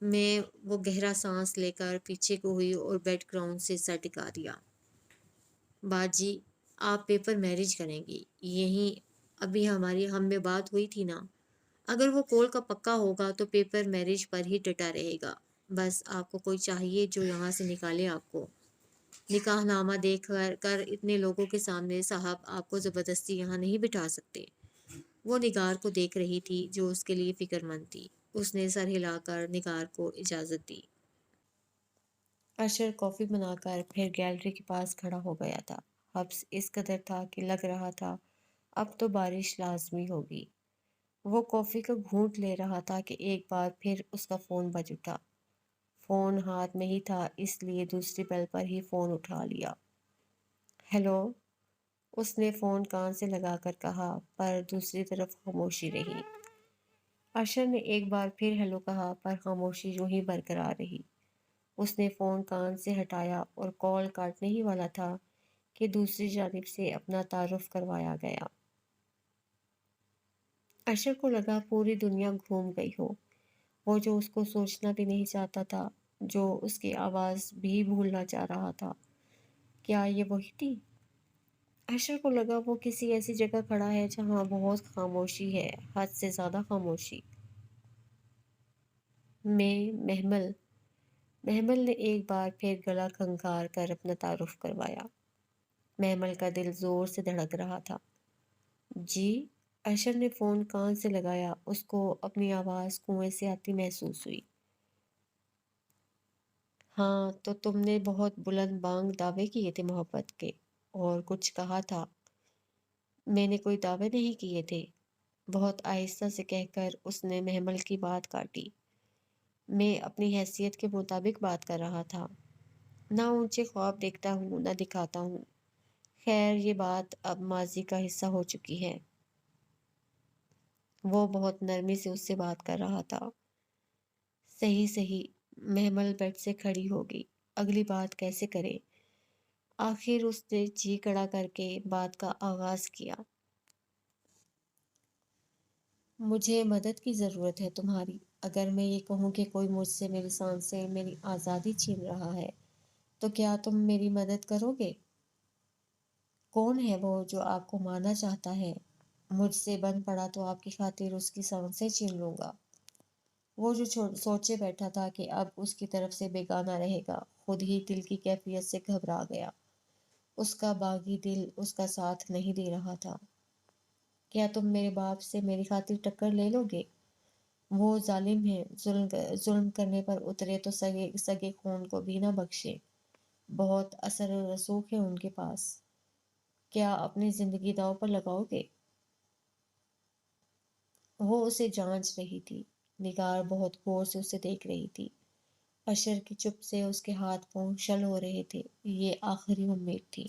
میں وہ گہرا سانس لے کر پیچھے کو ہوئی اور بیڈ گراؤنڈ سے سر ٹکا دیا۔ باجی، آپ پیپر میرج کریں گی، یہی ابھی ہم میں بات ہوئی تھی نا؟ اگر وہ کول کا پکا ہوگا تو پیپر میرج پر ہی ڈٹا رہے گا۔ بس آپ کو کوئی چاہیے جو یہاں سے نکالے آپ کو۔ نکاح نامہ دیکھ کر اتنے لوگوں کے سامنے صاحب آپ کو زبردستی یہاں نہیں بٹھا سکتے۔ وہ نگار کو دیکھ رہی تھی جو اس کے لیے فکر مند تھی۔ اس نے سر ہلا کر نگار کو اجازت دی۔ اشر کافی بنا کر پھر گیلری کے پاس کھڑا ہو گیا تھا۔ حبس اس قدر تھا کہ لگ رہا تھا اب تو بارش لازمی ہوگی۔ وہ کافی کا گھونٹ لے رہا تھا کہ ایک بار پھر اس کا فون بج اٹھا۔ فون ہاتھ میں ہی تھا اس لیے دوسری بیل پر ہی فون اٹھا لیا۔ ہیلو، اس نے فون کان سے لگا کر کہا، پر دوسری طرف خاموشی رہی۔ اشر نے ایک بار پھر ہیلو کہا پر خاموشی یوں ہی برقرار رہی۔ اس نے فون کان سے ہٹایا اور کال کاٹنے ہی والا تھا کہ دوسری جانب سے اپنا تعارف کروایا گیا۔ اشر کو لگا پوری دنیا گھوم گئی ہو، وہ جو اس کو سوچنا بھی نہیں چاہتا تھا، جو اس کی آواز بھی بھولنا چاہ رہا تھا۔ کیا یہ وہی تھی؟ اشر کو لگا وہ کسی ایسی جگہ کھڑا ہے جہاں بہت خاموشی ہے، حد سے زیادہ خاموشی۔ محمل نے ایک بار پھر گلا کھنگار کر اپنا تعارف کروایا۔ محمل کا دل زور سے دھڑک رہا تھا۔ جی؟ اشر نے فون کان سے لگایا۔ اس کو اپنی آواز کنویں سے آتی محسوس ہوئی۔ ہاں، تو تم نے بہت بلند بانگ دعوے کیے تھے محبت کے، اور کچھ کہا تھا۔ میں نے کوئی دعوے نہیں کیے تھے، بہت آہستہ سے کہہ کر اس نے محمل کی بات کاٹی۔ میں اپنی حیثیت کے مطابق بات کر رہا تھا، نہ اونچے خواب دیکھتا ہوں نہ دکھاتا ہوں۔ خیر، یہ بات اب ماضی کا حصہ ہو چکی ہے۔ وہ بہت نرمی سے اس سے بات کر رہا تھا۔ صحیح، محمل بیڈ سے کھڑی ہوگی، اگلی بات کیسے کرے؟ آخر اس نے جی کڑا کر کے بات کا آغاز کیا۔ مجھے مدد کی ضرورت ہے تمہاری۔ اگر میں یہ کہوں کہ کوئی مجھ سے میری سانسیں، میری آزادی چھین رہا ہے، تو کیا تم میری مدد کرو گے؟ کون ہے وہ جو آپ کو مارنا چاہتا ہے؟ مجھ سے بن پڑا تو آپ کی خاطر اس کی سانسیں چھین لوں گا۔ وہ جو سوچے بیٹھا تھا کہ اب اس کی طرف سے بیگانہ رہے گا، خود ہی دل کی کیفیت سے گھبرا گیا۔ اس کا باغی دل اس کا ساتھ نہیں دے رہا تھا۔ کیا تم میرے باپ سے میری خاطر ٹکر لے لو گے؟ وہ ظالم ہیں، ظلم کرنے پر اترے تو سگے خون کو بھی نہ بخشے۔ بہت اثر و رسوخ ہے ان کے پاس۔ کیا اپنی زندگی داؤ پر لگاؤ گے؟ وہ اسے جانچ رہی تھی۔ نگار بہت غور سے اسے دیکھ رہی تھی۔ اشر کی چپ سے اس کے ہاتھ پاؤں شل ہو رہے تھے۔ یہ آخری امید تھی۔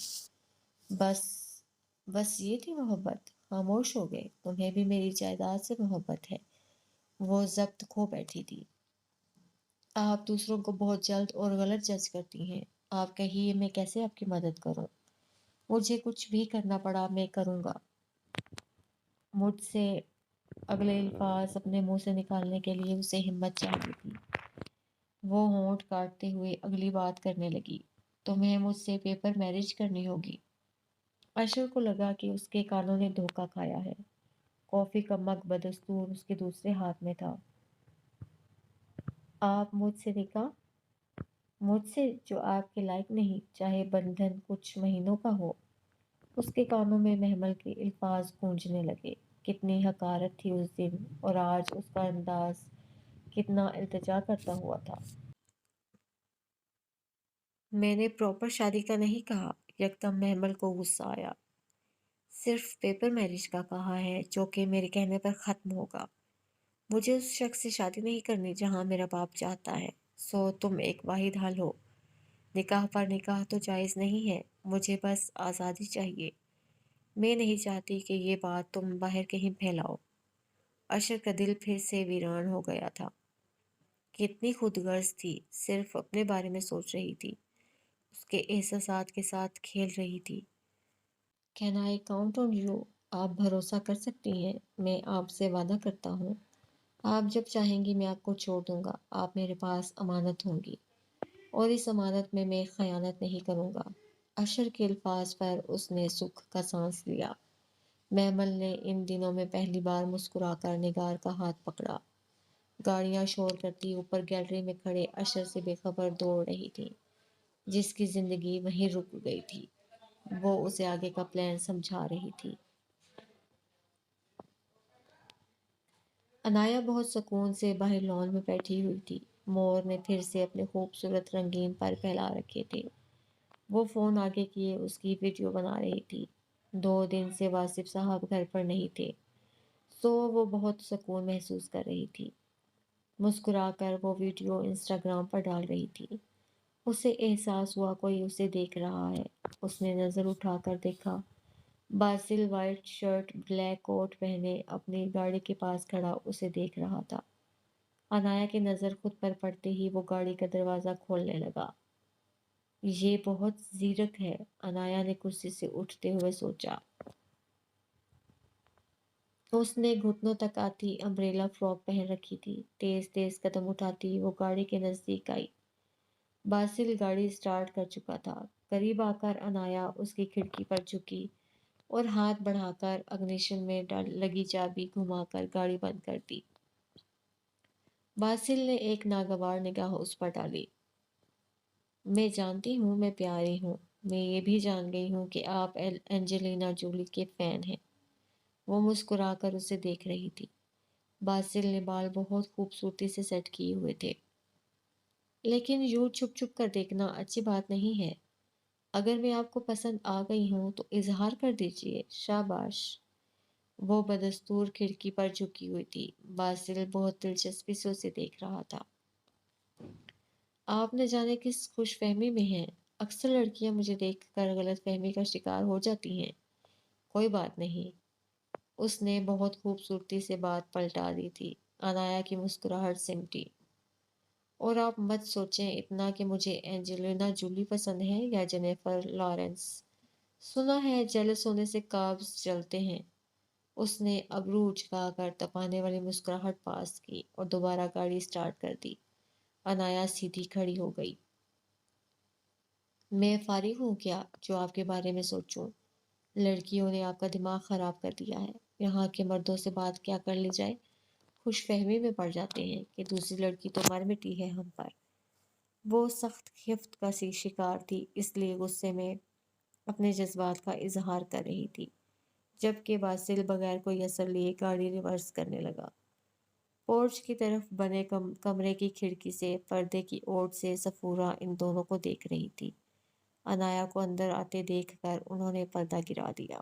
بس یہ تھی محبت؟ خاموش ہو گئے؟ تمہیں بھی میری جائیداد سے محبت ہے؟ وہ ضبط کھو بیٹھی تھی۔ آپ دوسروں کو بہت جلد اور غلط جج کرتی ہیں۔ آپ کہیے میں کیسے آپ کی مدد کروں؟ مجھے کچھ بھی کرنا پڑا میں کروں گا۔ مجھ سے اگلے الفاظ اپنے منہ سے نکالنے کے لیے اسے ہمت چاہیے تھی۔ وہ ہونٹ کاٹتے ہوئے اگلی بات کرنے لگی۔ تمہیں مجھ سے پیپر میرج کرنی ہوگی۔ اشر کو لگا کہ اس کے کانوں نے دھوکہ کھایا ہے۔ کافی کا مگ بدستور اس کے دوسرے ہاتھ میں تھا۔ آپ مجھ سے نکاح؟ مجھ سے جو آپ کے لائق نہیں، چاہے بندھن کچھ مہینوں کا ہو۔ اس کے کانوں میں محمل کے الفاظ گونجنے لگے۔ کتنی حقارت تھی اس دن، اور آج اس کا انداز کتنا التجا کرتا ہوا تھا۔ میں نے پراپر شادی کا نہیں کہا۔ یکدم محمل کو غصہ آیا۔ صرف پیپر میرج کا کہا ہے، جو کہ میرے کہنے پر ختم ہوگا۔ مجھے اس شخص سے شادی نہیں کرنی جہاں میرا باپ چاہتا ہے۔ سو تم ایک واحد حل ہو۔ نکاح پر نکاح تو جائز نہیں ہے، مجھے بس آزادی چاہیے۔ میں نہیں چاہتی کہ یہ بات تم باہر کہیں پھیلاؤ۔ اشر کا دل پھر سے ویران ہو گیا تھا۔ کتنی خود غرض تھی، صرف اپنے بارے میں سوچ رہی تھی، اس کے احساسات کے ساتھ کھیل رہی تھی۔ Can I count on you? آپ بھروسہ کر سکتی ہیں، میں آپ سے وعدہ کرتا ہوں۔ آپ جب چاہیں گی میں آپ کو چھوڑ دوں گا، آپ میرے پاس امانت ہوں گی اور اس امانت میں خیانت نہیں کروں گا۔ اشر کے الفاظ پر اس نے سکھ کا سانس لیا۔ محمل نے ان دنوں میں پہلی بار مسکرا کر نگار کا ہاتھ پکڑا۔ گاڑیاں شور کرتی اوپر گیلری میں کھڑے اشر سے بے خبر دوڑ رہی تھی، جس کی زندگی وہیں رک گئی تھی۔ وہ اسے آگے کا پلان سمجھا رہی تھی۔ انایا بہت سکون سے باہر لان میں بیٹھی ہوئی تھی۔ مور نے پھر سے اپنے خوبصورت رنگین پر پھیلا رکھے تھے۔ وہ فون آگے کیے اس کی ویڈیو بنا رہی تھی۔ 2 دن سے واصف صاحب گھر پر نہیں تھے، سو وہ بہت سکون محسوس کر رہی تھی۔ مسکرا کر وہ ویڈیو انسٹاگرام پر ڈال رہی تھی۔ اسے احساس ہوا کوئی اسے دیکھ رہا ہے۔ اس نے نظر اٹھا کر دیکھا، باسل وائٹ شرٹ بلیک کوٹ پہنے اپنی گاڑی کے پاس کھڑا اسے دیکھ رہا تھا۔ انایا کی نظر خود پر پڑتے ہی وہ گاڑی کا دروازہ کھولنے لگا۔ یہ بہت زیرک ہے، انایا نے کرسی سے اٹھتے ہوئے سوچا۔ اس نے گھٹنوں تک آتی امبریلا فراک پہن رکھی تھی۔ تیز تیز قدم اٹھاتی وہ گاڑی کے نزدیک آئی۔ باسل گاڑی سٹارٹ کر چکا تھا۔ قریب آ کر انایا اس کی کھڑکی پر جھکی اور ہاتھ بڑھا کر اگنیشن میں لگی چابی گھما کر گاڑی بند کر دی۔ باسل نے ایک ناگوار نگاہ اس پر ڈالی۔ میں جانتی ہوں میں پیاری ہوں، میں یہ بھی جان گئی ہوں کہ آپ اینجلینا جولی کے فین ہیں۔ وہ مسکرا کر اسے دیکھ رہی تھی۔ باسل نے بال بہت خوبصورتی سے سیٹ کیے ہوئے تھے۔ لیکن یوں چھپ چھپ کر دیکھنا اچھی بات نہیں ہے۔ اگر میں آپ کو پسند آ گئی ہوں تو اظہار کر دیجئے۔ شاباش۔ وہ بدستور کھڑکی پر جھکی ہوئی تھی۔ باسل بہت دلچسپی سے اسے دیکھ رہا تھا۔ آپ نہ جانے کس خوش فہمی میں ہیں۔ اکثر لڑکیاں مجھے دیکھ کر غلط فہمی کا شکار ہو جاتی ہیں۔ کوئی بات نہیں۔ اس نے بہت خوبصورتی سے بات پلٹا دی تھی۔ انایا کی مسکراہٹ سمٹی۔ اور آپ مت سوچیں اتنا کہ مجھے اینجلینا جولی پسند ہے یا جینیفر لارنس۔ سنا ہے جیلس ہونے سے قابض چلتے ہیں۔ اس نے ابرو اچکا کر تپانے والی مسکراہٹ پاس کی اور دوبارہ گاڑی سٹارٹ کر دی۔ انایا سیدھی کھڑی ہو گئی۔ میں فارغ ہوں کیا جو آپ کے بارے میں سوچوں؟ لڑکیوں نے آپ کا دماغ خراب کر دیا ہے۔ یہاں کے مردوں سے بات کیا کر لی جائے، خوش فہمی میں پڑ جاتے ہیں کہ دوسری لڑکی تو مر مٹی ہے ہم پر۔ وہ سخت خفت کا شکار تھی، اس لیے غصے میں اپنے جذبات کا اظہار کر رہی تھی، جبکہ باسل بغیر کوئی اثر لیے گاڑی ریورس کرنے لگا۔ پورچ کی طرف بنے کمرے کی کھڑکی سے پردے کی اوٹ سے صفورہ ان دونوں کو دیکھ رہی تھی۔ انایا کو اندر آتے دیکھ کر انہوں نے پردہ گرا دیا۔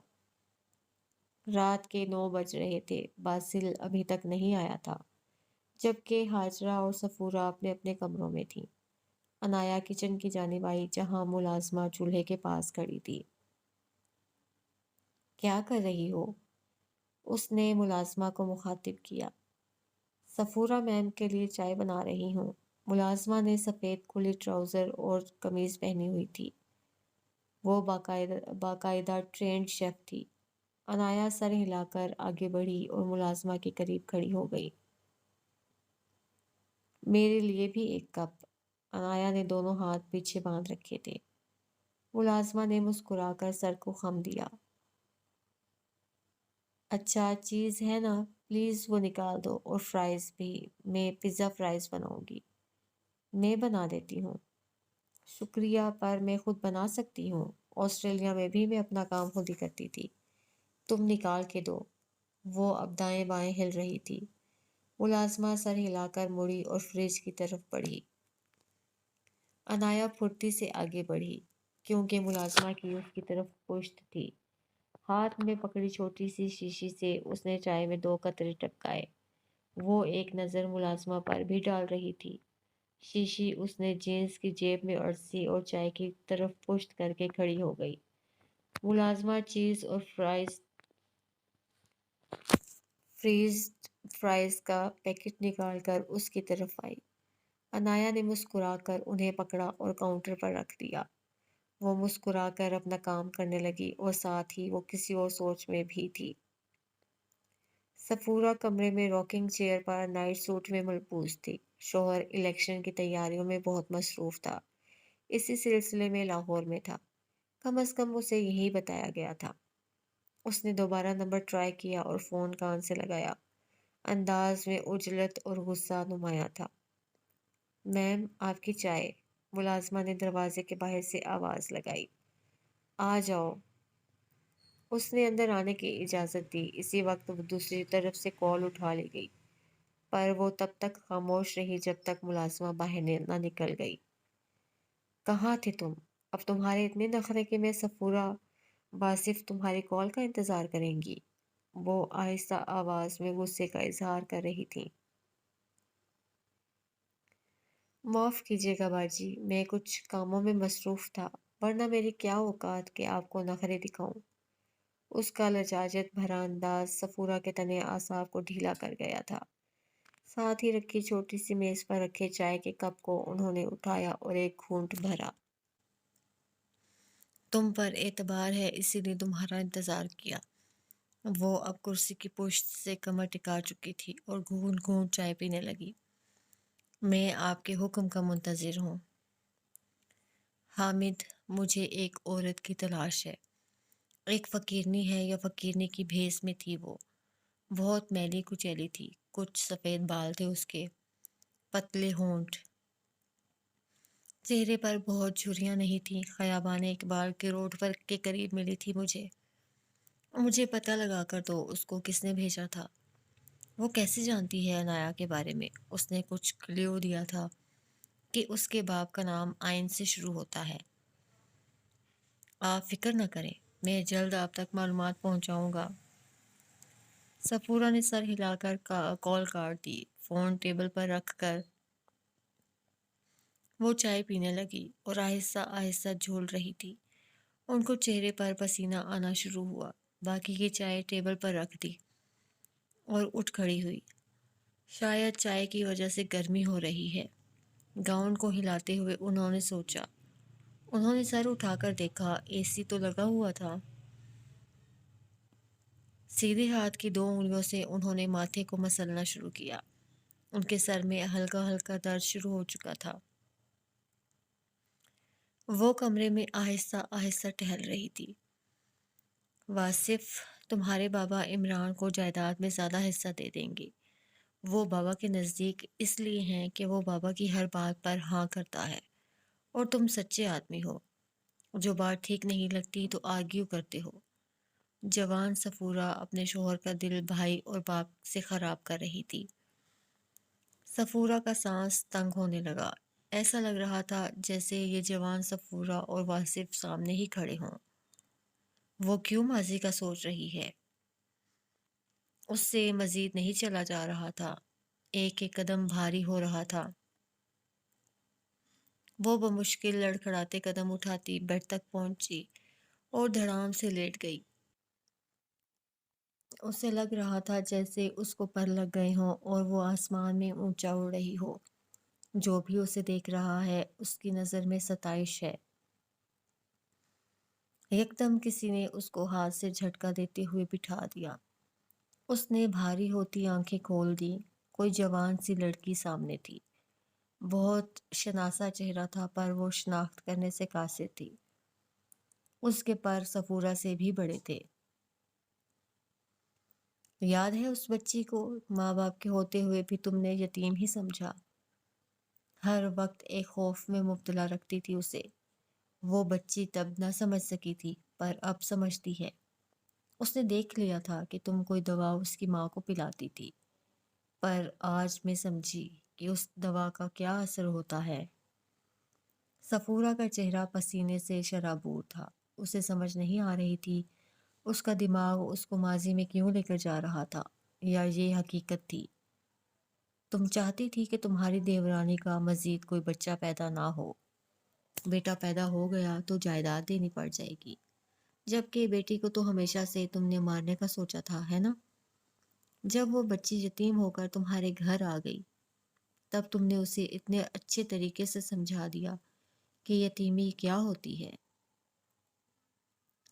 رات کے 9 بج رہے تھے۔ باسل ابھی تک نہیں آیا تھا، جبکہ ہاجرہ اور صفورہ اپنے اپنے کمروں میں تھیں۔ انایا کچن کی جانب آئی جہاں ملازمہ چولہے کے پاس کھڑی تھی۔ کیا کر رہی ہو؟ اس نے ملازمہ کو مخاطب کیا۔ صفورہ میم کے لیے چائے بنا رہی ہوں۔ ملازمہ نے سفید کھلی ٹراؤزر اور قمیض پہنی ہوئی تھی۔ وہ باقاعدہ ٹرینڈ شیف تھی۔ انایا سر ہلا کر آگے بڑھی اور ملازمہ کے قریب کھڑی ہو گئی۔ میرے لیے بھی ایک کپ۔ انایا نے دونوں ہاتھ پیچھے باندھ رکھے تھے۔ ملازمہ نے مسکرا کر سر کو خم دیا۔ اچھا چیز ہے نا، پلیز وہ نکال دو، اور فرائز بھی۔ میں پیزا فرائز بناؤں گی۔ میں بنا دیتی ہوں۔ شکریہ، پر میں خود بنا سکتی ہوں۔ آسٹریلیا میں بھی میں اپنا کام خود ہی کرتی تھی۔ تم نکال کے دو۔ وہ اب دائیں بائیں ہل رہی تھی۔ ملازمہ سر ہلا کر مڑی اور فریج کی طرف بڑھی۔ انایا پھرتی سے آگے بڑھی کیونکہ ملازمہ کی اس کی طرف پشت تھی۔ ہاتھ میں پکڑی چھوٹی سی شیشی سے اس نے چائے میں 2 قطرے ٹپکائے۔ وہ ایک نظر ملازمہ پر بھی ڈال رہی تھی۔ شیشی اس نے جینس کی جیب میں اڑسی اور چائے کی طرف پشت کر کے کھڑی ہو گئی۔ ملازمہ چیز اور فریزڈ فرائز کا پیکٹ نکال کر اس کی طرف آئی۔ انایا نے مسکرا کر انہیں پکڑا اور کاؤنٹر پر رکھ دیا۔ وہ مسکرا کر اپنا کام کرنے لگی اور ساتھ ہی وہ کسی اور سوچ میں بھی تھی۔ سفورہ کمرے میں راکنگ چیئر پر نائٹ سوٹ میں ملبوس تھی۔ شوہر الیکشن کی تیاریوں میں بہت مصروف تھا، اسی سلسلے میں لاہور میں تھا۔ کم از کم اسے یہی بتایا گیا تھا۔ اس نے دوبارہ نمبر ٹرائی کیا اور فون کان سے لگایا۔ انداز میں عجلت اور غصہ نمایاں تھا۔ میم، آپ کی چائے، ملازمہ نے دروازے کے باہر سے آواز لگائی۔ آ جاؤ۔ اس نے اندر آنے کی اجازت دی۔ اسی وقت وہ دوسری طرف سے کال اٹھا لی گئی، پر وہ تب تک خاموش رہی جب تک ملازمہ باہر نہ نکل گئی۔ کہاں تھے تم؟ اب تمہارے اتنے نخرے کہ میں سفورہ باصف تمہاری کال کا انتظار کریں گی؟ وہ آہستہ آواز میں غصے کا اظہار کر رہی تھی۔ معاف کیجیے گا باجی، میں کچھ کاموں میں مصروف تھا، ورنہ میری کیا اوقات کہ آپ کو نخرے دکھاؤں۔ اس کا لجاجت بھرا انداز سفورہ کے تنے اعصاب کو ڈھیلا کر گیا تھا۔ ساتھ ہی رکھی چھوٹی سی میز پر رکھے چائے کے کپ کو انہوں نے اٹھایا اور ایک گھونٹ بھرا۔ تم پر اعتبار ہے، اسی لیے تمہارا انتظار کیا۔ وہ اب کرسی کی پشت سے کمر ٹکا چکی تھی اور گھونٹ گھونٹ چائے پینے لگی۔ میں آپ کے حکم کا منتظر ہوں۔ حامد، مجھے ایک عورت کی تلاش ہے۔ ایک فقیرنی ہے یا فقیرنی کی بھیس میں تھی وہ۔ بہت میلی کچیلی تھی، کچھ سفید بال تھے اس کے، پتلے ہونٹ، چہرے پر بہت جھریاں نہیں تھیں۔ خیابان اقبال کے روڈ پر کے قریب ملی تھی مجھے پتہ لگا کر دو اس کو کس نے بھیجا تھا۔ وہ کیسے جانتی ہے عنایا کے بارے میں؟ اس نے کچھ کلیو دیا تھا کہ اس کے باپ کا نام آئین سے شروع ہوتا ہے۔ آپ فکر نہ کریں، میں جلد آپ تک معلومات پہنچاؤں گا۔ سفورہ نے سر ہلا کر کال کاٹ دی۔ فون ٹیبل پر رکھ کر وہ چائے پینے لگی اور آہستہ آہستہ جھول رہی تھی۔ ان کو چہرے پر پسینہ آنا شروع ہوا۔ باقی کی چائے ٹیبل پر رکھ دی اور اٹھ کھڑی ہوئی۔ شاید چائے کی وجہ سے گرمی ہو رہی ہے، گاؤن کو ہلاتے ہوئے انہوں نے سوچا۔ انہوں نے سر اٹھا کر دیکھا، اے سی تو لگا ہوا تھا۔ سیدھے ہاتھ کی 2 انگلیوں سے انہوں نے ماتھے کو مسلنا شروع کیا۔ ان کے سر میں ہلکا ہلکا درد شروع ہو چکا تھا۔ وہ کمرے میں آہستہ آہستہ ٹہل رہی تھی۔ واصف، تمہارے بابا عمران کو جائیداد میں زیادہ حصہ دے دیں گے۔ وہ بابا کے نزدیک اس لیے ہیں کہ وہ بابا کی ہر بات پر ہاں کرتا ہے، اور تم سچے آدمی ہو، جو بات ٹھیک نہیں لگتی تو آرگیو کرتے ہو۔ جوان سفورہ اپنے شوہر کا دل بھائی اور باپ سے خراب کر رہی تھی۔ سفورہ کا سانس تنگ ہونے لگا۔ ایسا لگ رہا تھا جیسے یہ جوان سفورہ اور واصف سامنے ہی کھڑے ہوں۔ وہ کیوں ماضی کا سوچ رہی ہے؟ اس سے مزید نہیں چلا جا رہا تھا، ایک ایک قدم بھاری ہو رہا تھا۔ وہ بمشکل لڑکھڑاتے قدم اٹھاتی بیڈ تک پہنچی اور دھڑام سے لیٹ گئی۔ اسے لگ رہا تھا جیسے اس کو پر لگ گئے ہوں اور وہ آسمان میں اونچا اڑ رہی ہو۔ جو بھی اسے دیکھ رہا ہے اس کی نظر میں ستائش ہے۔ یکدم کسی نے اس کو ہاتھ سے جھٹکا دیتے ہوئے بٹھا دیا۔ اس نے بھاری ہوتی آنکھیں کھول دی۔ کوئی جوان سی لڑکی سامنے تھی۔ بہت شناسا چہرہ تھا، پر وہ شناخت کرنے سے قاصر تھی۔ اس کے پر سفورہ سے بھی بڑے تھے۔ یاد ہے اس بچی کو؟ ماں باپ کے ہوتے ہوئے بھی تم نے یتیم ہی سمجھا۔ ہر وقت ایک خوف میں مبتلا رکھتی تھی اسے۔ وہ بچی تب نہ سمجھ سکی تھی، پر اب سمجھتی ہے۔ اس نے دیکھ لیا تھا کہ تم کوئی دوا اس کی ماں کو پلاتی تھی، پر آج میں سمجھی کہ اس دوا کا کیا اثر ہوتا ہے۔ سفورہ کا چہرہ پسینے سے شرابور تھا۔ اسے سمجھ نہیں آ رہی تھی اس کا دماغ اس کو ماضی میں کیوں لے کر جا رہا تھا، یا یہ حقیقت تھی۔ تم چاہتی تھی کہ تمہاری دیورانی کا مزید کوئی بچہ پیدا نہ ہو۔ بیٹا پیدا ہو گیا تو جائیداد دینی پڑ جائے گی، جبکہ بیٹی کو تو ہمیشہ سے تم نے مارنے کا سوچا تھا، ہے نا؟ جب وہ بچی یتیم ہو کر تمہارے گھر آ گئی، تب تم نے اسے اتنے اچھے طریقے سے سمجھا دیا کہ یتیمی کیا ہوتی ہے۔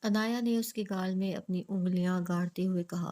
عنایا نے اس کے گال میں اپنی انگلیاں گاڑتے ہوئے کہا،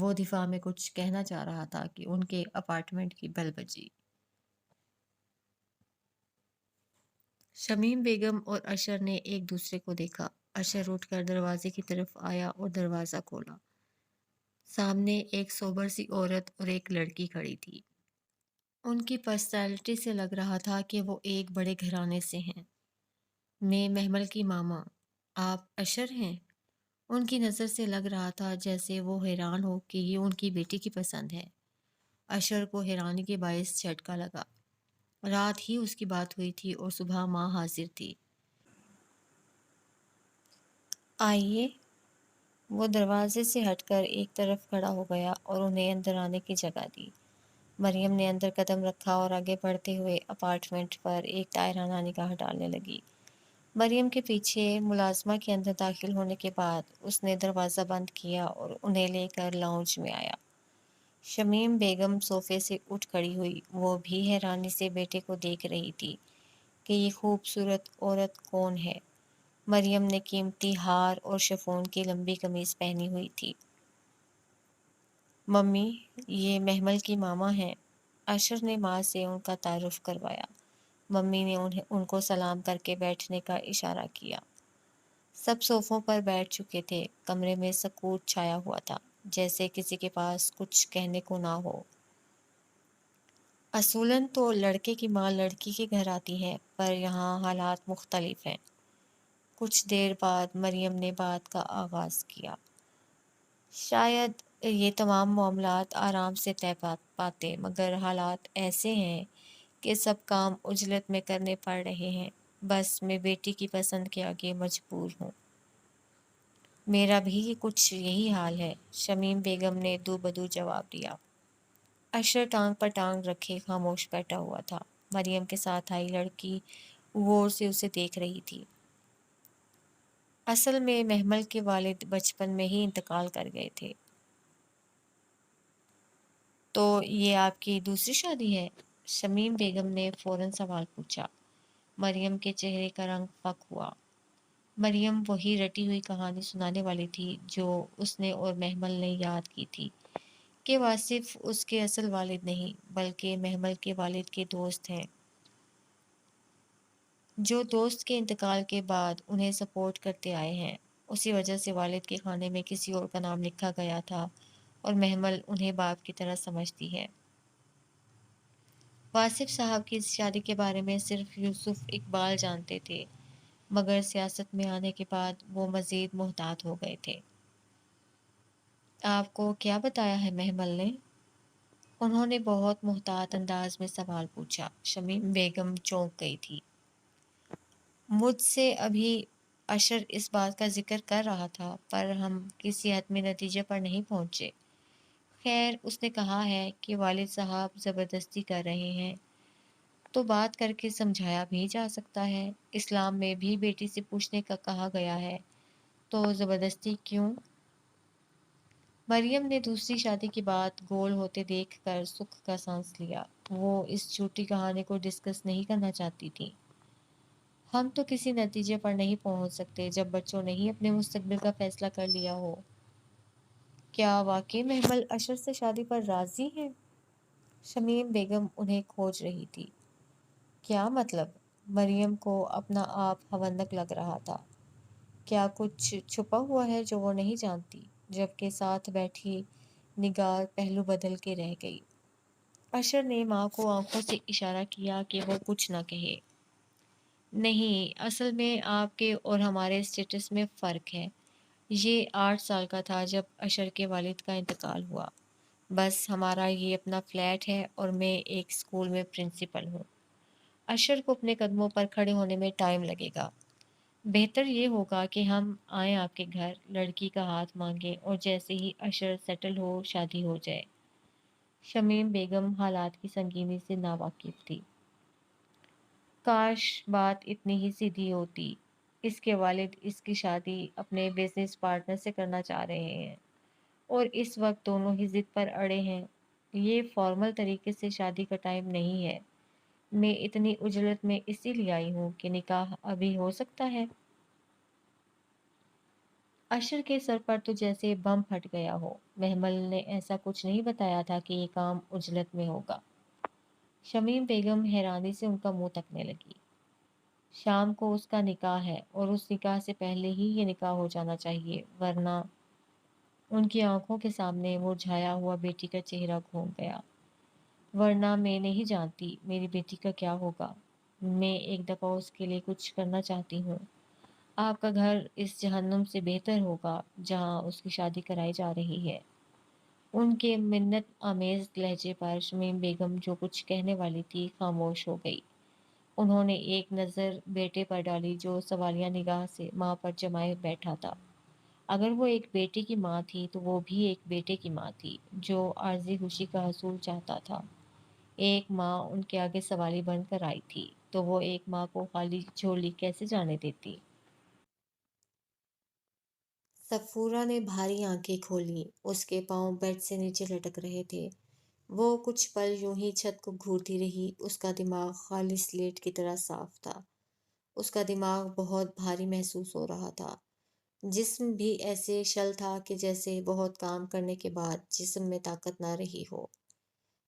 وہ دفاع میں کچھ کہنا چاہ رہا تھا کہ ان کے اپارٹمنٹ کی بیل بجی۔ شمیم بیگم اور اشر نے ایک دوسرے کو دیکھا۔ اشر اٹھ کر دروازے کی طرف آیا اور دروازہ کھولا۔ سامنے ایک سوبر سی عورت اور ایک لڑکی کھڑی تھی۔ ان کی پرسنالٹی سے لگ رہا تھا کہ وہ ایک بڑے گھرانے سے ہیں۔ میں محمل کی ماما، آپ اشر ہیں؟ ان کی نظر سے لگ رہا تھا جیسے وہ حیران ہو کہ یہ ان کی بیٹی کی پسند ہے۔ اشر کو حیرانی کے باعث جھٹکا لگا۔ رات ہی اس کی بات ہوئی تھی اور صبح ماں حاضر تھی۔ آئیے۔ وہ دروازے سے ہٹ کر ایک طرف کھڑا ہو گیا اور انہیں اندر آنے کی جگہ دی۔ مریم نے اندر قدم رکھا اور آگے بڑھتے ہوئے اپارٹمنٹ پر ایک تائرانہ نگاہ ڈالنے لگی۔ مریم کے پیچھے ملازمہ کے اندر داخل ہونے کے بعد اس نے دروازہ بند کیا اور انہیں لے کر لاؤنج میں آیا۔ شمیم بیگم صوفے سے اٹھ کھڑی ہوئی۔ وہ بھی حیرانی سے بیٹے کو دیکھ رہی تھی کہ یہ خوبصورت عورت کون ہے۔ مریم نے قیمتی ہار اور شفون کی لمبی قمیض پہنی ہوئی تھی۔ ممی، یہ محمل کی ماما ہیں۔ اشر نے ماں سے ان کا تعارف کروایا۔ ممی نے ان کو سلام کر کے بیٹھنے کا اشارہ کیا۔ سب صوفوں پر بیٹھ چکے تھے۔ کمرے میں سکوت چھایا ہوا تھا، جیسے کسی کے پاس کچھ کہنے کو نہ ہو۔ اصولاً تو لڑکے کی ماں لڑکی کے گھر آتی ہے، پر یہاں حالات مختلف ہیں۔ کچھ دیر بعد مریم نے بات کا آغاز کیا۔ شاید یہ تمام معاملات آرام سے طے پاتے، مگر حالات ایسے ہیں کہ سب کام عجلت میں کرنے پڑ رہے ہیں۔ بس میں بیٹی کی پسند کے آگے مجبور ہوں۔ میرا بھی کچھ یہی حال ہے، شمیم بیگم نے دو بدو جواب دیا۔ اشر ٹانگ پر ٹانگ رکھے خاموش بیٹھا ہوا تھا۔ مریم کے ساتھ آئی لڑکی غور سے اسے دیکھ رہی تھی۔ اصل میں محمل کے والد بچپن میں ہی انتقال کر گئے تھے۔ تو یہ آپ کی دوسری شادی ہے؟ شمیم بیگم نے فوراً سوال پوچھا۔ مریم کے چہرے کا رنگ فک ہوا۔ مریم وہی رٹی ہوئی کہانی سنانے والی تھی جو اس نے اور محمل نے یاد کی تھی کہ واصف اس کے اصل والد نہیں بلکہ محمل کے والد کے دوست ہیں، جو دوست کے انتقال کے بعد انہیں سپورٹ کرتے آئے ہیں۔ اسی وجہ سے والد کے خانے میں کسی اور کا نام لکھا گیا تھا اور محمل انہیں باپ کی طرح سمجھتی ہے۔ واصف صاحب کی اس شادی کے بارے میں صرف یوسف اقبال جانتے تھے، مگر سیاست میں آنے کے بعد وہ مزید محتاط ہو گئے تھے۔ آپ کو کیا بتایا ہے محمل نے؟ انہوں نے بہت محتاط انداز میں سوال پوچھا۔ شمیم بیگم چونک گئی تھی۔ مجھ سے ابھی اشر اس بات کا ذکر کر رہا تھا، پر ہم کسی حتمی نتیجے پر نہیں پہنچے۔ خیر، اس نے کہا ہے کہ والد صاحب زبردستی کر رہے ہیں، تو بات کر کے سمجھایا بھی جا سکتا ہے۔ اسلام میں بھی بیٹی سے پوچھنے کا کہا گیا ہے، تو زبردستی کیوں؟ مریم نے دوسری شادی کی بات گول ہوتے دیکھ کر سکھ کا سانس لیا۔ وہ اس جھوٹی کہانی کو ڈسکس نہیں کرنا چاہتی تھی۔ ہم تو کسی نتیجے پر نہیں پہنچ سکتے جب بچوں نے ہی اپنے مستقبل کا فیصلہ کر لیا ہو۔ کیا واقعی محمل اشر سے شادی پر راضی ہیں؟ شمیم بیگم انہیں کھوج رہی تھی۔ کیا مطلب؟ مریم کو اپنا آپ حونک لگ رہا تھا۔ کیا کچھ چھپا ہوا ہے جو وہ نہیں جانتی؟ جبکہ ساتھ بیٹھی نگار پہلو بدل کے رہ گئی۔ اشر نے ماں کو آنکھوں سے اشارہ کیا کہ وہ کچھ نہ کہے۔ نہیں، اصل میں آپ کے اور ہمارے اسٹیٹس میں فرق ہے۔ یہ 8 سال کا تھا جب اشر کے والد کا انتقال ہوا۔ بس ہمارا یہ اپنا فلیٹ ہے اور میں ایک اسکول میں پرنسپل ہوں۔ اشر کو اپنے قدموں پر کھڑے ہونے میں ٹائم لگے گا۔ بہتر یہ ہوگا کہ ہم آئیں آپ کے گھر، لڑکی کا ہاتھ مانگیں اور جیسے ہی اشر سیٹل ہو شادی ہو جائے۔ شمیم بیگم حالات کی سنگینی سے ناواقف تھی۔ کاش بات اتنی ہی سیدھی ہوتی۔ اس کے والد اس کی شادی اپنے بزنس پارٹنر سے کرنا چاہ رہے ہیں اور اس وقت دونوں ہی ضد پر اڑے ہیں۔ یہ فارمل طریقے سے شادی کا ٹائم نہیں ہے۔ میں اتنی عجلت میں اسی لیے آئی ہوں کہ نکاح ابھی ہو سکتا ہے۔ اشر کے سر پر تو جیسے بم پھٹ گیا ہو۔ محمل نے ایسا کچھ نہیں بتایا تھا کہ یہ کام عجلت میں ہوگا۔ شمیم بیگم حیرانی سے ان کا منہ تکنے لگی۔ شام کو اس کا نکاح ہے اور اس نکاح سے پہلے ہی یہ نکاح ہو جانا چاہیے، ورنہ… ان کی آنکھوں کے سامنے مرجھایا ہوا بیٹی کا چہرہ گھوم گیا۔ ورنہ میں نہیں جانتی میری بیٹی کا کیا ہوگا۔ میں ایک دفعہ اس کے لیے کچھ کرنا چاہتی ہوں۔ آپ کا گھر اس جہنم سے بہتر ہوگا جہاں اس کی شادی کرائی جا رہی ہے۔ ان کے منت آمیز لہجے پر شمیم بیگم جو کچھ کہنے والی تھی خاموش ہو گئی۔ انہوں نے ایک نظر بیٹے پر ڈالی جو سوالیہ نگاہ سے ماں پر جمائے بیٹھا تھا۔ اگر وہ ایک بیٹے کی ماں تھی تو وہ بھی ایک بیٹے کی ماں تھی جو عارضی خوشی کا حصول چاہتا تھا۔ ایک ماں ان کے آگے سوالی بن کر آئی تھی تو وہ ایک ماں کو خالی جھولی کیسے جانے دیتی؟ صفورہ نے بھاری آنکھیں کھولیں۔ اس کے پاؤں بیڈ سے نیچے لٹک رہے تھے۔ وہ کچھ پل یوں ہی چھت کو گھورتی رہی۔ اس کا دماغ خالی سلیٹ کی طرح صاف تھا۔ اس کا دماغ بہت بھاری محسوس ہو رہا تھا۔ جسم بھی ایسے شل تھا کہ جیسے بہت کام کرنے کے بعد جسم میں طاقت نہ رہی ہو۔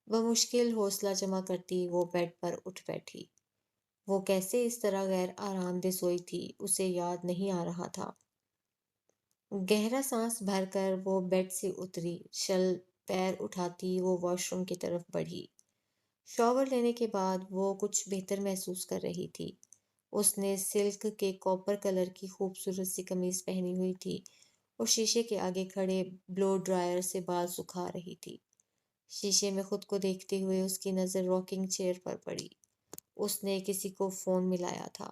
وہ مشکل حوصلہ جمع کرتی وہ بیڈ پر اٹھ بیٹھی۔ وہ کیسے اس طرح غیر آرام دہ سوئی تھی اسے یاد نہیں آ رہا تھا۔ گہرا سانس بھر کر وہ بیڈ سے اتری۔ شل پیر اٹھاتی وہ واش روم کی طرف بڑھی۔ شاور لینے کے بعد وہ کچھ بہتر محسوس کر رہی تھی۔ اس نے سلک کے کاپر کلر کی خوبصورت سی قمیض پہنی ہوئی تھی اور شیشے کے آگے کھڑے بلو ڈرائر سے بال سکھا رہی تھی۔ شیشے میں خود کو دیکھتے ہوئے اس کی نظر راکنگ چیئر پر پڑی۔ اس نے کسی کو فون ملایا تھا۔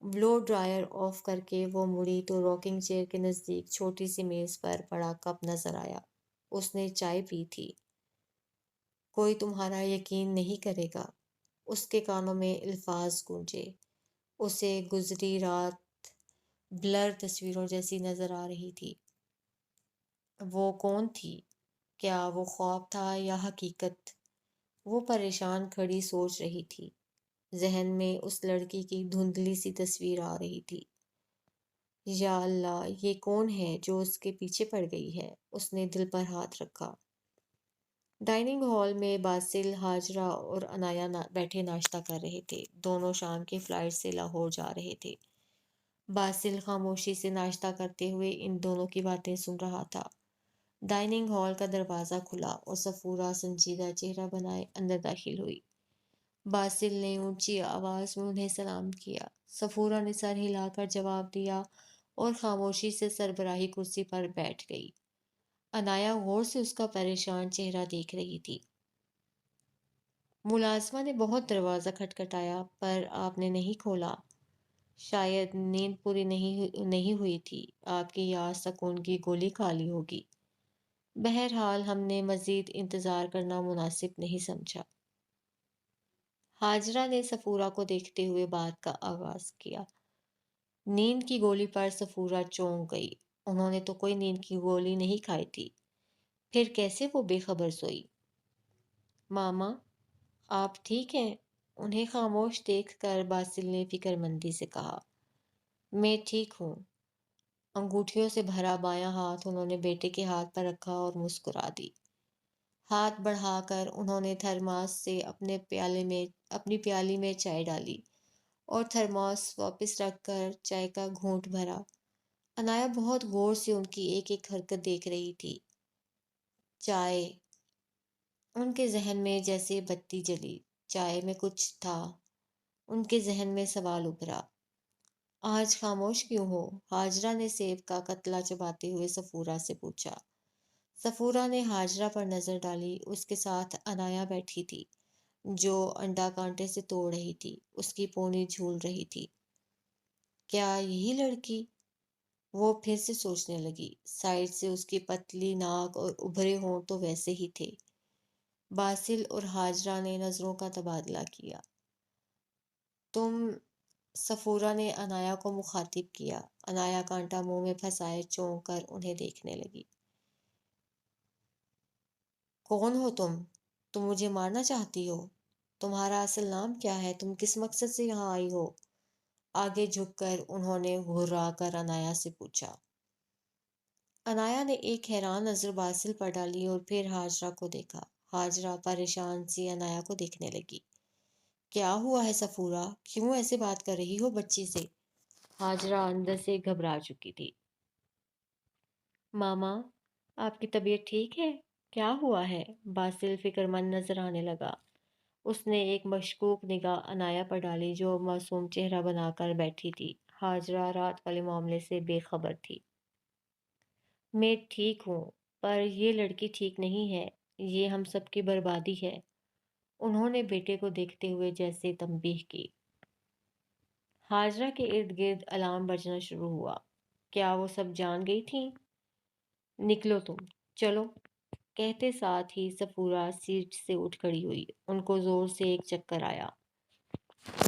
بلو ڈرائر آف کر کے وہ مڑی تو راکنگ چیئر کے نزدیک چھوٹی سی میز پر بڑا کپ نظر آیا۔ اس نے چائے پی تھی۔ کوئی تمہارا یقین نہیں کرے گا۔ اس کے کانوں میں الفاظ گونجے۔ اسے گزری رات بلر تصویروں جیسی نظر آ رہی تھی۔ وہ کون تھی؟ کیا وہ خواب تھا یا حقیقت؟ وہ پریشان کھڑی سوچ رہی تھی۔ ذہن میں اس لڑکی کی دھندلی سی تصویر آ رہی تھی۔ یا اللہ، یہ کون ہے جو اس کے پیچھے پڑ گئی ہے؟ اس نے دل پر ہاتھ رکھا۔ ڈائننگ ہال میں باسل، ہاجرہ اور عنایا بیٹھے ناشتہ کر رہے تھے۔ دونوں شام کی فلائٹ سے لاہور جا رہے تھے۔ باسل خاموشی سے ناشتہ کرتے ہوئے ان دونوں کی باتیں سن رہا تھا۔ ڈائننگ ہال کا دروازہ کھلا اور صفورہ سنجیدہ چہرہ بنائے اندر داخل ہوئی۔ باسل نے اونچی آواز میں انہیں سلام کیا۔ صفورہ نے سر ہلا کر جواب دیا اور خاموشی سے سربراہی کرسی پر بیٹھ گئی۔ عنایا غور سے اس کا پریشان چہرہ دیکھ رہی تھی۔ ملازمہ نے بہت دروازہ کھٹکھٹایا پر آپ نے نہیں کھولا۔ شاید نیند پوری نہیں ہوئی تھی۔ آپ کی یاد سکون کی گولی کھا لی ہوگی۔ بہرحال ہم نے مزید انتظار کرنا مناسب نہیں سمجھا۔ ہاجرہ نے صفورہ کو دیکھتے ہوئے بات کا آغاز کیا۔ نیند کی گولی پر صفورہ چونک گئی۔ انہوں نے تو کوئی نیند کی گولی نہیں کھائی تھی۔ پھر کیسے وہ بے خبر سوئی؟ ماما، آپ ٹھیک ہیں؟ انہیں خاموش دیکھ کر باسل نے فکر مندی سے کہا۔ میں ٹھیک ہوں۔ انگوٹھیوں سے بھرا بایاں ہاتھ انہوں نے بیٹے کے ہاتھ پر رکھا اور مسکرا دی۔ ہاتھ بڑھا کر انہوں نے تھرماس سے اپنی پیالی میں چائے ڈالی اور تھرماس واپس رکھ کر چائے کا گھونٹ بھرا۔ عنایا بہت غور سے ان کی ایک ایک حرکت دیکھ رہی تھی۔ چائے… ان کے ذہن میں جیسے بتی جلی۔ چائے میں کچھ تھا۔ ان کے ذہن میں سوال ابھرا۔ آج خاموش کیوں ہو؟ ہاجرہ نے سیب کا کتلا چباتے ہوئے صفورہ سے پوچھا۔ صفورہ نے ہاجرہ پر نظر ڈالی۔ اس کے ساتھ عنایا بیٹھی تھی جو انڈا کانٹے سے توڑ رہی تھی۔ اس کی پونی جھول رہی تھی۔ کیا یہی لڑکی؟ وہ پھر سے سوچنے لگی۔ سائڈ سے اس کی پتلی ناک اور ابھرے ہونٹ تو ویسے ہی تھے۔ باسل اور ہاجرہ نے نظروں کا تبادلہ کیا۔ تم… صفورہ نے عنایا کو مخاطب کیا۔ عنایا کانٹا منہ میں پھنسائے چونک کر انہیں دیکھنے لگی۔ کون ہو تم؟ تم مجھے مارنا چاہتی ہو؟ تمہارا اصل نام کیا ہے؟ تم کس مقصد سے یہاں آئی ہو؟ آگے جھک کر انہوں نے گھرا کر عنایا سے پوچھا۔ انایا نے ایک حیران نظر باسل پر ڈالی اور پھر ہاجرہ کو دیکھا۔ ہاجرہ پریشان سی انایا کو دیکھنے لگی۔ کیا ہوا ہے صفورہ؟ کیوں ایسے بات کر رہی ہو بچی سے؟ ہاجرہ اندر سے گھبرا چکی تھی۔ ماما، آپ کی طبیعت ٹھیک ہے؟ کیا ہوا ہے؟ باسل فکر مند نظر آنے لگا۔ اس نے ایک مشکوک نگاہ انایا پر ڈالی جو معصوم چہرہ بنا کر بیٹھی تھی۔ ہاجرہ رات والے معاملے سے بے خبر تھی۔ میں ٹھیک ہوں، پر یہ لڑکی ٹھیک نہیں ہے۔ یہ ہم سب کی بربادی ہے۔ انہوں نے بیٹے کو دیکھتے ہوئے جیسے تنبیہ کی۔ ہاجرہ کے ارد گرد الارم بجنا شروع ہوا۔ کیا وہ سب جان گئی تھیں؟ نکلو تم، چلو، کہتے ساتھ ہی صفورہ سیٹ سے اٹھ کھڑی ہوئی۔ ان کو زور سے ایک چکر آیا۔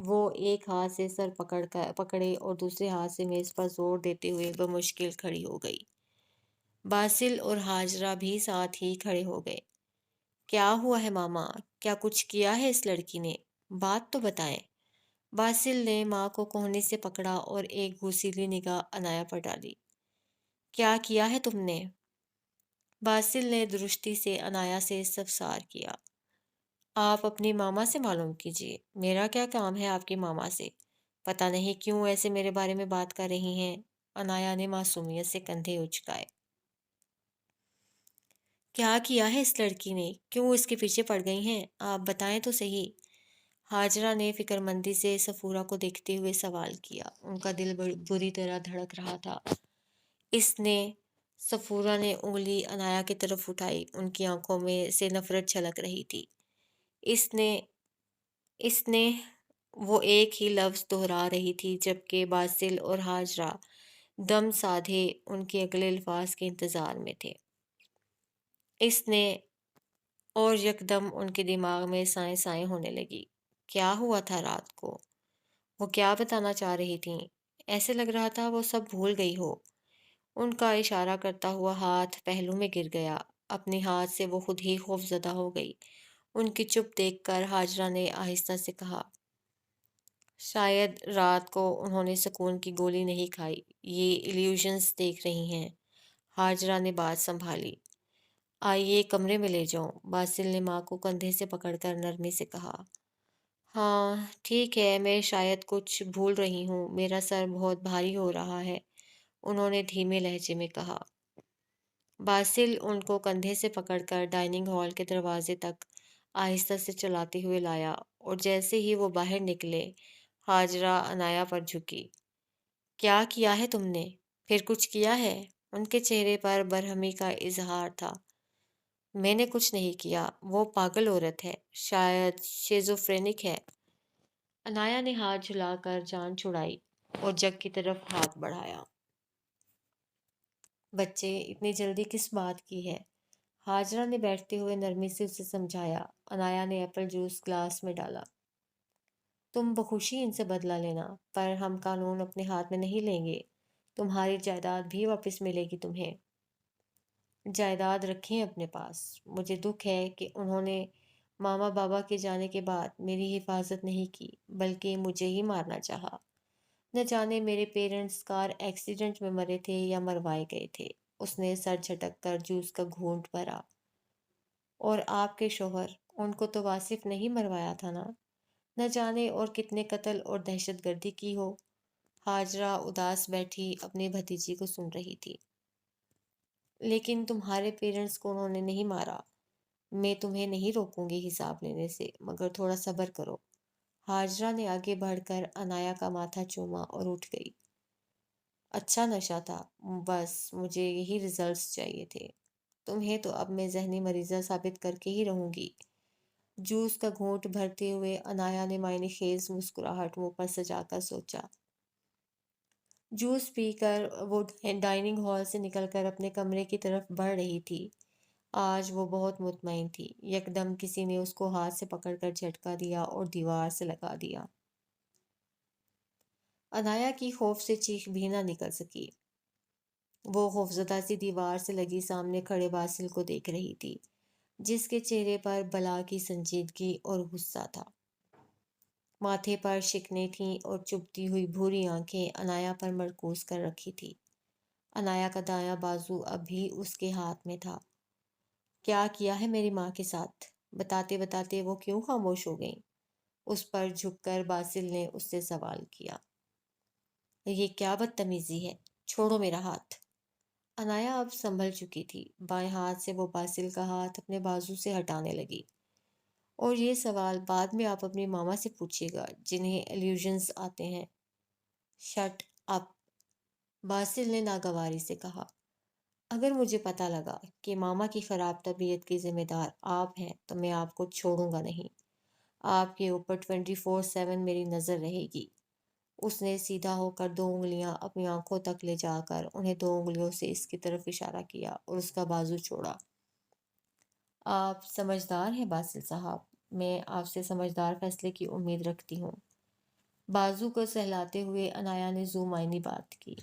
وہ ایک ہاتھ سے سر پکڑے اور دوسرے ہاتھ سے میز پر زور دیتے ہوئے بمشکل کھڑی ہو گئی۔ باسل اور ہاجرہ بھی ساتھ ہی کھڑے ہو گئے۔ کیا ہوا ہے ماما؟ کیا کچھ کیا ہے اس لڑکی نے؟ بات تو بتائیں۔ باسل نے ماں کو کوہنی سے پکڑا اور ایک گھوسیلی نگاہ انایا پر ڈالی۔ کیا کیا ہے تم نے؟ باسل نے درستی سے انایا سے استفسار کیا۔ آپ اپنی ماما سے معلوم کیجیے۔ میرا کیا کام ہے آپ کی ماما سے؟ پتہ نہیں کیوں ایسے میرے بارے میں بات کر رہی ہیں۔ انایا نے معصومیت سے کندھے اچکائے۔ کیا کیا ہے اس لڑکی نے؟ کیوں اس کے پیچھے پڑ گئی ہیں؟ آپ بتائیں تو صحیح۔ ہاجرہ نے فکر مندی سے صفورہ کو دیکھتے ہوئے سوال کیا۔ ان کا دل بری طرح دھڑک رہا تھا۔ صفورہ نے انگلی انایا کی طرف اٹھائی۔ ان کی آنکھوں میں سے نفرت چھلک رہی تھی۔ اس نے وہ ایک ہی لفظ دہرا رہی تھی جبکہ باسل اور ہاجرہ دم سادھے ان کے اگلے الفاظ کے انتظار میں تھے۔ اس نے اور یکدم ان کے دماغ میں سائیں سائیں ہونے لگی۔ کیا ہوا تھا رات کو؟ وہ کیا بتانا چاہ رہی تھیں؟ ایسے لگ رہا تھا وہ سب بھول گئی ہو۔ ان کا اشارہ کرتا ہوا ہاتھ پہلو میں گر گیا۔ اپنے ہاتھ سے وہ خود ہی خوف زدہ ہو گئی۔ ان کی چپ دیکھ کر ہاجرہ نے آہستہ سے کہا، شاید رات کو انہوں نے سکون کی گولی نہیں کھائی، یہ ایلیوژنز دیکھ رہی ہیں۔ ہاجرہ نے بات سنبھالی۔ آئیے کمرے میں لے جاؤں۔ باسل نے ماں کو کندھے سے پکڑ کر نرمی سے کہا۔ ہاں ٹھیک ہے، میں شاید کچھ بھول رہی ہوں، میرا سر بہت بھاری ہو رہا ہے، انہوں نے دھیمے لہجے میں کہا۔ باسل ان کو کندھے سے پکڑ کر ڈائننگ ہال کے دروازے تک آہستہ سے چلاتے ہوئے لایا اور جیسے ہی وہ باہر نکلے ہاجرہ انایا پر جھکی۔ کیا کیا ہے تم نے؟ پھر کچھ کیا ہے؟ ان کے چہرے پر برہمی کا اظہار تھا۔ میں نے کچھ نہیں کیا، وہ پاگل عورت ہے، شاید شیزوفرینک ہے۔ انایا نے ہاتھ جھلا کر جان چھڑائی اور جگ کی طرف ہاتھ بڑھایا۔ بچے، اتنی جلدی کس بات کی ہے؟ ہاجرہ نے بیٹھتے ہوئے نرمی سے اسے سمجھایا۔ انایا نے ایپل جوس گلاس میں ڈالا۔ تم بخوشی ان سے بدلہ لینا، پر ہم قانون اپنے ہاتھ میں نہیں لیں گے۔ تمہاری جائیداد بھی واپس ملے گی تمہیں۔ جائیداد رکھیں اپنے پاس۔ مجھے دکھ ہے کہ انہوں نے ماما بابا کے جانے کے بعد میری حفاظت نہیں کی، بلکہ مجھے ہی مارنا چاہا۔ نہ جانے میرے پیرنٹس کار ایکسیڈنٹ میں مرے تھے یا مروائے گئے تھے۔ اس نے سر جھٹک کر جوس کا گھونٹ بھرا۔ اور آپ کے شوہر، ان کو تو واصف نہیں مروایا تھا نا؟ نہ جانے اور کتنے قتل اور دہشت گردی کی ہو۔ ہاجرہ اداس بیٹھی اپنی بھتیجی کو سن رہی تھی۔ لیکن تمہارے پیرنٹس کو انہوں نے نہیں مارا۔ میں تمہیں نہیں روکوں گی حساب لینے سے، مگر تھوڑا صبر کرو۔ ہاجرہ نے آگے بڑھ کر انایا کا ماتھا چوما اور اٹھ گئی۔ اچھا نشہ تھا، بس مجھے یہی ریزلٹس چاہیے تھے۔ تمہیں تو اب میں ذہنی مریضہ ثابت کر کے ہی رہوں گی۔ جوس کا گھونٹ بھرتے ہوئے انایا نے معنی خیز مسکراہٹ منہ پر سجا کر سوچا۔ جوس پی کر وہ ڈائننگ ہال سے نکل کر اپنے کمرے کی طرف بڑھ رہی تھی۔ آج وہ بہت مطمئن تھی۔ یکدم کسی نے اس کو ہاتھ سے پکڑ کر جھٹکا دیا اور دیوار سے لگا دیا۔ انایا کی خوف سے چیخ بھی نہ نکل سکی۔ وہ خوفزدہ سی دیوار سے لگی سامنے کھڑے باسل کو دیکھ رہی تھی، جس کے چہرے پر بلا کی سنجیدگی اور غصہ تھا۔ ماتھے پر شکنیں تھیں اور چبھتی ہوئی بھوری آنکھیں انایا پر مرکوز کر رکھی تھی۔ انایا کا دایاں بازو اب بھی اس کے ہاتھ میں تھا۔ کیا کیا ہے میری ماں کے ساتھ؟ بتاتے بتاتے وہ کیوں خاموش ہو گئیں؟ اس پر جھک کر باسل نے اس سے سوال کیا۔ یہ کیا بدتمیزی ہے؟ چھوڑو میرا ہاتھ۔ انایا اب سنبھل چکی تھی۔ بائیں ہاتھ سے وہ باسل کا ہاتھ اپنے بازو سے ہٹانے لگی۔ اور یہ سوال بعد میں آپ اپنی ماما سے پوچھیے گا جنہیں ایلیوژنز آتے ہیں۔ شٹ اپ، باسل نے ناگواری سے کہا۔ اگر مجھے پتہ لگا کہ ماما کی خراب طبیعت کی ذمہ دار آپ ہیں تو میں آپ کو چھوڑوں گا نہیں۔ آپ کے اوپر 24/7 میری نظر رہے گی۔ اس نے سیدھا ہو کر 2 انگلیاں اپنی آنکھوں تک لے جا کر انہیں 2 انگلیوں سے اس کی طرف اشارہ کیا اور اس کا بازو چھوڑا۔ آپ سمجھدار ہیں باسل صاحب، میں آپ سے سمجھدار فیصلے کی امید رکھتی ہوں۔ بازو کو سہلاتے ہوئے انایا نے ذو معنی بات کی۔